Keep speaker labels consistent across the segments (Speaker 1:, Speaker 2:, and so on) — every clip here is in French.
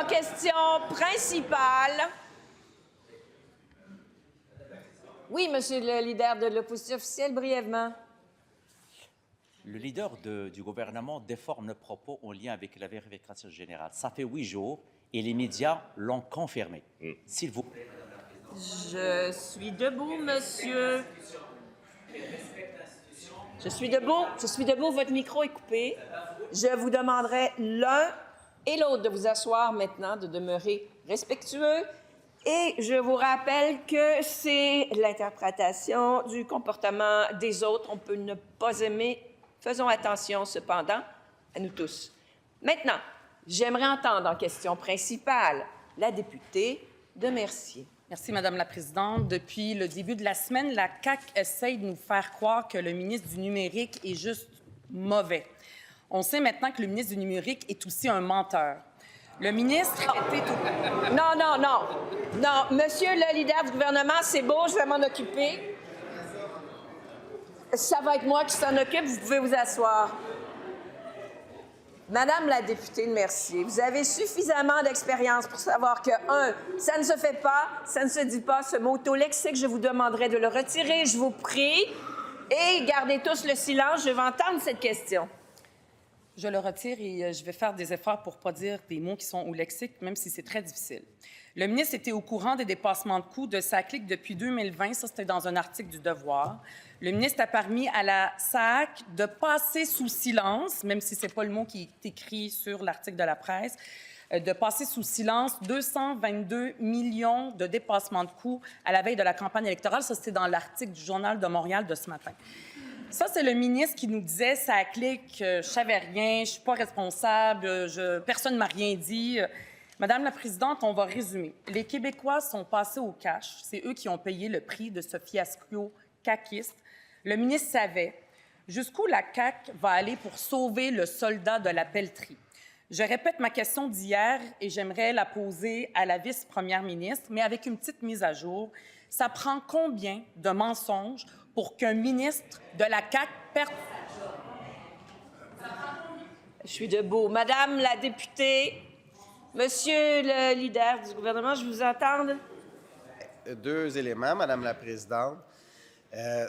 Speaker 1: en question principale. Oui, monsieur le leader de l'opposition officielle, brièvement.
Speaker 2: Le leader du gouvernement déforme le propos en lien avec la vérification générale. Ça fait 8 jours et les médias l'ont confirmé. S'il vous plaît, Madame la Présidente.
Speaker 1: Je suis debout, monsieur. Je suis debout, votre micro est coupé. Je vous demanderai l'un et l'autre de vous asseoir maintenant, de demeurer respectueux. Et je vous rappelle que c'est l'interprétation du comportement des autres. On peut ne pas aimer. Faisons attention, cependant, à nous tous. Maintenant, j'aimerais entendre en question principale la députée de Mercier.
Speaker 3: Merci, Madame la Présidente. Depuis le début de la semaine, la CAQ essaye de nous faire croire que le ministre du Numérique est juste mauvais. On sait maintenant que le ministre du Numérique est aussi un menteur. Le ministre était au...
Speaker 1: Non, monsieur le leader du gouvernement, c'est beau, je vais m'en occuper. Ça va être moi qui s'en occupe, vous pouvez vous asseoir. Madame la députée de Mercier, vous avez suffisamment d'expérience pour savoir que, ça ne se fait pas, ça ne se dit pas, ce mot au lexique, je vous demanderai de le retirer, je vous prie. Et gardez tous le silence, je vais entendre cette question.
Speaker 3: Je le retire et je vais faire des efforts pour ne pas dire des mots qui sont au lexique, même si c'est très difficile. Le ministre était au courant des dépassements de coûts de SAACLIC depuis 2020. Ça, c'était dans un article du Devoir. Le ministre a permis à la SAAC de passer sous silence, même si ce n'est pas le mot qui est écrit sur l'article de la presse, de passer sous silence 222 millions de dépassements de coûts à la veille de la campagne électorale. Ça, c'était dans l'article du Journal de Montréal de ce matin. Ça, c'est le ministre qui nous disait, SAACLIC, je savais rien, je ne suis pas responsable, personne ne m'a rien dit. Madame la Présidente, on va résumer. Les Québécois sont passés au cash. C'est eux qui ont payé le prix de ce fiasco caquiste. Le ministre savait jusqu'où la CAQ va aller pour sauver le soldat de la pelleterie. Je répète ma question d'hier et j'aimerais la poser à la vice-première ministre, mais avec une petite mise à jour. Ça prend combien de mensonges pour qu'un ministre de la CAQ perde sa job?
Speaker 1: Je suis debout. Madame la députée, monsieur le leader du gouvernement, je vous entends.
Speaker 4: Deux éléments, Madame la Présidente.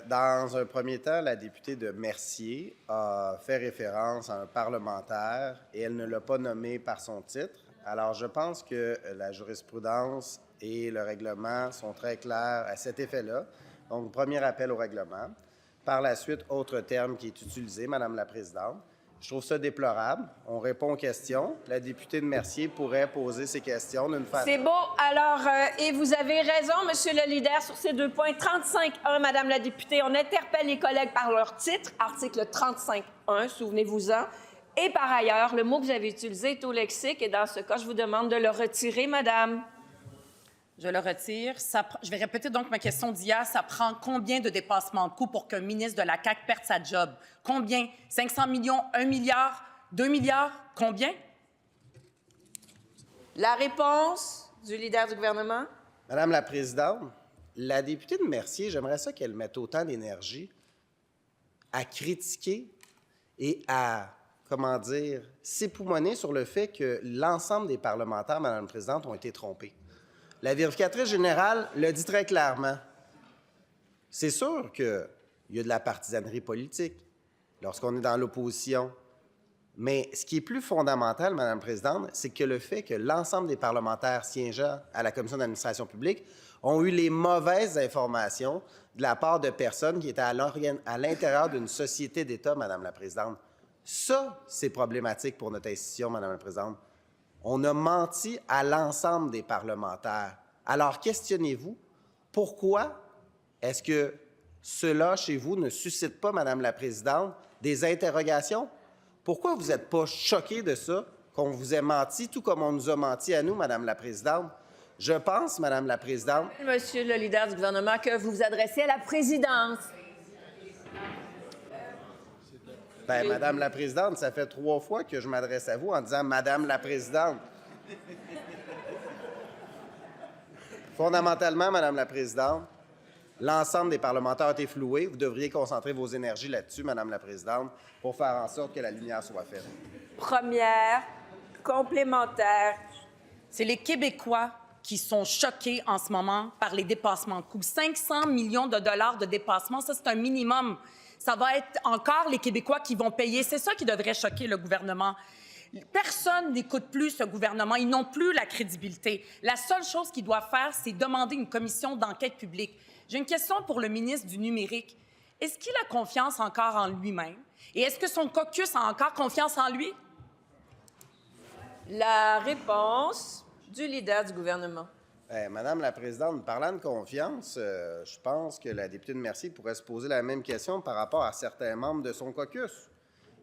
Speaker 4: Dans un premier temps, la députée de Mercier a fait référence à un parlementaire et elle ne l'a pas nommé par son titre. Alors, je pense que la jurisprudence et le règlement sont très clairs à cet effet-là. Donc, premier appel au règlement. Par la suite, autre terme qui est utilisé, Madame la Présidente. Je trouve ça déplorable. On répond aux questions. La députée de Mercier pourrait poser ses questions d'une façon...
Speaker 1: C'est beau. Alors, et vous avez raison, monsieur le leader, sur ces 2 points. 35.1, Madame la députée, on interpelle les collègues par leur titre, article 35.1, souvenez-vous-en. Et par ailleurs, le mot que vous avez utilisé est au lexique, et dans ce cas, je vous demande de le retirer, Madame.
Speaker 3: Je le retire. Je vais répéter donc ma question d'hier. Ça prend combien de dépassements de coûts pour qu'un ministre de la CAQ perde sa job? Combien? 500 millions? 1 milliard? 2 milliards? Combien?
Speaker 1: La réponse du leader du gouvernement?
Speaker 4: Madame la Présidente, la députée de Mercier, j'aimerais ça qu'elle mette autant d'énergie à critiquer et à, s'époumoner sur le fait que l'ensemble des parlementaires, Madame la Présidente, ont été trompés. La vérificatrice générale le dit très clairement. C'est sûr qu'il y a de la partisanerie politique lorsqu'on est dans l'opposition. Mais ce qui est plus fondamental, Madame la Présidente, c'est que le fait que l'ensemble des parlementaires siégeant à la Commission d'administration publique ont eu les mauvaises informations de la part de personnes qui étaient à l'intérieur d'une société d'État, Madame la Présidente. Ça, c'est problématique pour notre institution, Madame la Présidente. On a menti à l'ensemble des parlementaires. Alors, questionnez-vous, pourquoi est-ce que cela, chez vous, ne suscite pas, Madame la Présidente, des interrogations? Pourquoi vous n'êtes pas choqués de ça, qu'on vous ait menti, tout comme on nous a menti à nous, Madame la Présidente? Je pense, Madame la Présidente...
Speaker 1: Monsieur le leader du gouvernement, que vous vous adressez à la présidence.
Speaker 4: Bien, Madame la Présidente, ça fait 3 fois que je m'adresse à vous en disant « Madame la Présidente ». Fondamentalement, Madame la Présidente, l'ensemble des parlementaires ont été floués. Vous devriez concentrer vos énergies là-dessus, Madame la Présidente, pour faire en sorte que la lumière soit faite.
Speaker 1: Première, complémentaire,
Speaker 3: C'est les Québécois qui sont choqués en ce moment par les dépassements de coûts. 500 millions de dollars de dépassement, ça, c'est un minimum. Ça va être encore les Québécois qui vont payer. C'est ça qui devrait choquer le gouvernement. Personne n'écoute plus ce gouvernement. Ils n'ont plus la crédibilité. La seule chose qu'ils doivent faire, c'est demander une commission d'enquête publique. J'ai une question pour le ministre du Numérique. Est-ce qu'il a confiance encore en lui-même? Et est-ce que son caucus a encore confiance en lui?
Speaker 1: La réponse du leader du gouvernement.
Speaker 4: Madame la présidente, parlant de confiance, je pense que la députée de Mercier pourrait se poser la même question par rapport à certains membres de son caucus.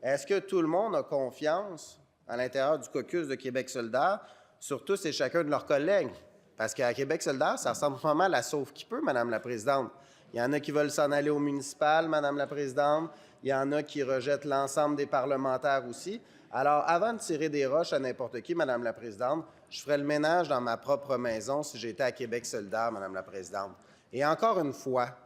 Speaker 4: Est-ce que tout le monde a confiance à l'intérieur du caucus de Québec solidaire sur tous et chacun de leurs collègues? Parce qu'à Québec solidaire, ça ressemble vraiment à la sauve qui peut, Madame la présidente. Il y en a qui veulent s'en aller au municipal, Madame la présidente. Il y en a qui rejettent l'ensemble des parlementaires aussi. Alors, avant de tirer des roches à n'importe qui, Madame la présidente, je ferais le ménage dans ma propre maison si j'étais à Québec solidaire, Madame la présidente. Et encore une fois,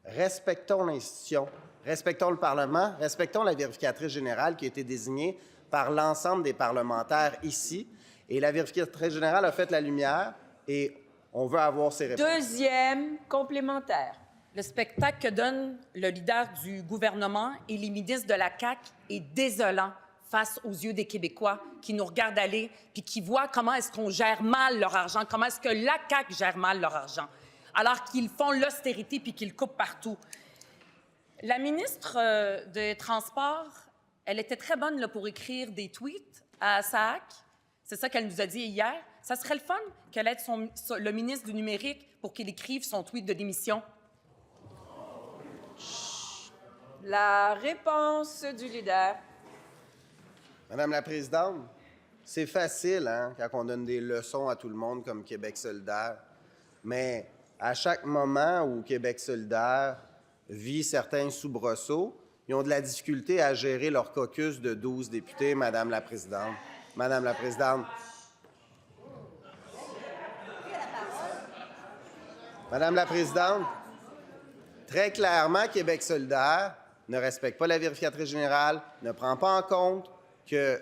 Speaker 4: respectons l'institution, respectons le Parlement, respectons la vérificatrice générale qui a été désignée par l'ensemble des parlementaires ici. Et la vérificatrice générale a fait la lumière et on veut avoir ses réponses.
Speaker 1: Deuxième complémentaire.
Speaker 3: Le spectacle que donne le leader du gouvernement et les ministres de la CAQ est désolant face aux yeux des Québécois qui nous regardent aller puis qui voient comment est-ce qu'on gère mal leur argent, comment est-ce que la CAQ gère mal leur argent, alors qu'ils font l'austérité puis qu'ils coupent partout. La ministre des Transports, elle était très bonne là, pour écrire des tweets à SAC. C'est ça qu'elle nous a dit hier. Ça serait le fun qu'elle aide le ministre du Numérique pour qu'il écrive son tweet de démission.
Speaker 1: La réponse du leader.
Speaker 4: Madame la présidente, c'est facile hein, quand on donne des leçons à tout le monde comme Québec solidaire. Mais à chaque moment où Québec solidaire vit certains soubresauts, ils ont de la difficulté à gérer leur caucus de 12 députés, Madame la présidente. Madame la présidente. Madame la présidente, très clairement, Québec solidaire ne respecte pas la vérificatrice générale, ne prend pas en compte que...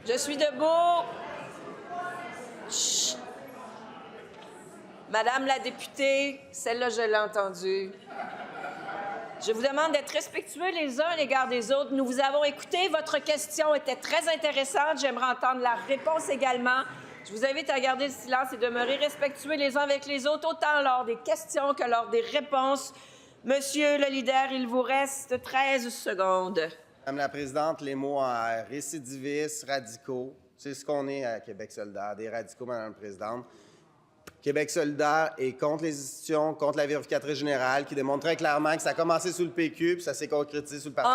Speaker 1: Je suis debout. Chut. Madame la députée, celle-là, je l'ai entendue. Je vous demande d'être respectueux les uns à l'égard des autres. Nous vous avons écouté. Votre question était très intéressante. J'aimerais entendre la réponse également. Je vous invite à garder le silence et demeurer respectueux les uns avec les autres, autant lors des questions que lors des réponses. Monsieur le leader, il vous reste 13 secondes.
Speaker 4: Madame la présidente, les mots en R, récidivistes, radicaux, c'est ce qu'on est à Québec solidaire, des radicaux, Madame la présidente. Québec solidaire est contre les institutions, contre la vérificatrice générale, qui démontre très clairement que ça a commencé sous le PQ puis ça s'est concrétisé sous le Parti.